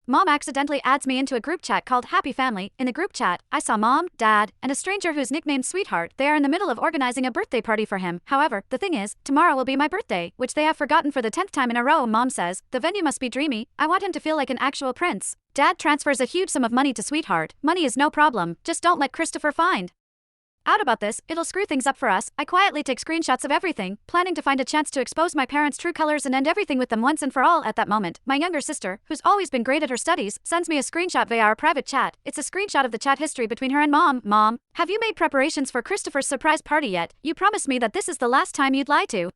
Mom accidentally adds me into a group chat called Happy Family. In the group chat, I saw Mom, Dad, and a stranger who's nicknamed Sweetheart. They are in the middle of organizing a birthday party for him. However, the thing is, tomorrow will be my birthday, which they have forgotten for the 10th time in a row. Mom says, the venue must be dreamy. I want him to feel like an actual prince. Dad transfers a huge sum of money to Sweetheart. Money is no problem, just don't let Christopher find out about this, it'll screw things up for us. I quietly take screenshots of everything, planning to find a chance to expose my parents' true colors and end everything with them once and for all. At that moment, my younger sister, who's always been great at her studies, sends me a screenshot via our private chat. It's a screenshot of the chat history between her and Mom. Mom, have you made preparations for Christopher's surprise party yet? You promised me that this is the last time you'd lie to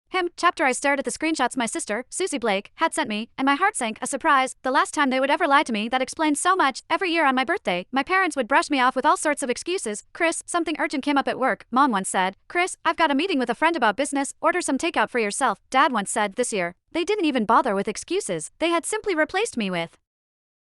him. Chapter. I stared at the screenshots my sister, Susie Blake, had sent me, and my heart sank. A surprise, the last time they would ever lie to me. That explains so much. Every year on my birthday, my parents would brush me off with all sorts of excuses. Chris, something urgent came up at work. Mom once said, Chris, I've got a meeting with a friend about business, order some takeout for yourself. Dad once said, this year, they didn't even bother with excuses. They had simply replaced me with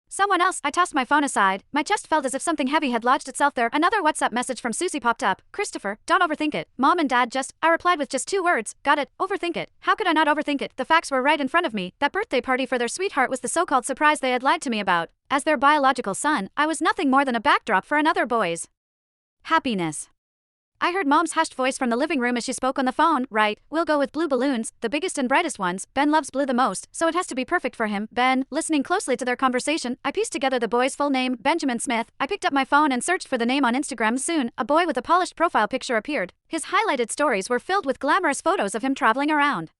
someone else. I tossed my phone aside. My chest felt as if something heavy had lodged itself there. Another WhatsApp message from Susie popped up. Christopher, don't overthink it. Mom and Dad just, I replied with just 2 words. Got it, overthink it. How could I not overthink it? The facts were right in front of me. That birthday party for their sweetheart was the so-called surprise they had lied to me about. As their biological son, I was nothing more than a backdrop for another boy's happiness. I heard Mom's hushed voice from the living room as she spoke on the phone. Right, we'll go with blue balloons, the biggest and brightest ones. Ben loves blue the most, so it has to be perfect for him. Ben, listening closely to their conversation, I pieced together the boy's full name, Benjamin Smith. I picked up my phone and searched for the name on Instagram. Soon, a boy with a polished profile picture appeared. His highlighted stories were filled with glamorous photos of him traveling around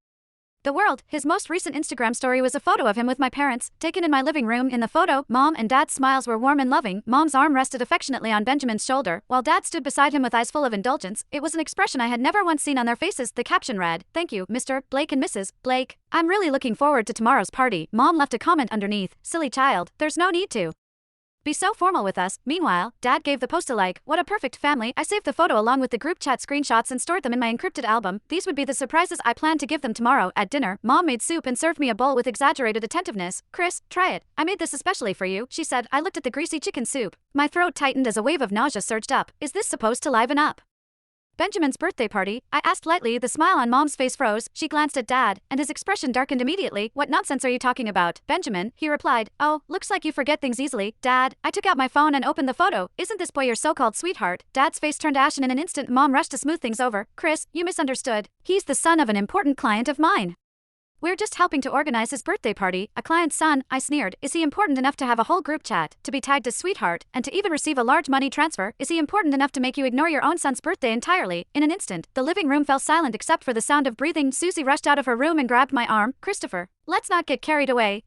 the world. His most recent Instagram story was a photo of him with my parents, taken in my living room. In the photo, Mom and Dad's smiles were warm and loving. Mom's arm rested affectionately on Benjamin's shoulder, while Dad stood beside him with eyes full of indulgence. It was an expression I had never once seen on their faces. The caption read, "Thank you, Mr. Blake and Mrs. Blake. I'm really looking forward to tomorrow's party." Mom left a comment underneath, "Silly child, there's no need to be so formal with us." Meanwhile, Dad gave the post a like. What a perfect family. I saved the photo along with the group chat screenshots and stored them in my encrypted album. These would be the surprises I planned to give them tomorrow. At dinner, Mom made soup and served me a bowl with exaggerated attentiveness. Chris, try it. I made this especially for you, she said. I looked at the greasy chicken soup. My throat tightened as a wave of nausea surged up. Is this supposed to liven up Benjamin's birthday party? I asked lightly. The smile on Mom's face froze. She glanced at Dad, and his expression darkened immediately. What nonsense are you talking about, Benjamin? He replied. Oh, looks like you forget things easily, Dad. I took out my phone and opened the photo. Isn't this boy your so-called sweetheart? Dad's face turned ashen in an instant. Mom rushed to smooth things over. Chris, you misunderstood. He's the son of an important client of mine. We're just helping to organize his birthday party. A client's son, I sneered. Is he important enough to have a whole group chat, to be tagged as sweetheart, and to even receive a large money transfer? Is he important enough to make you ignore your own son's birthday entirely? In an instant, the living room fell silent except for the sound of breathing. Susie rushed out of her room and grabbed my arm. Christopher, let's not get carried away.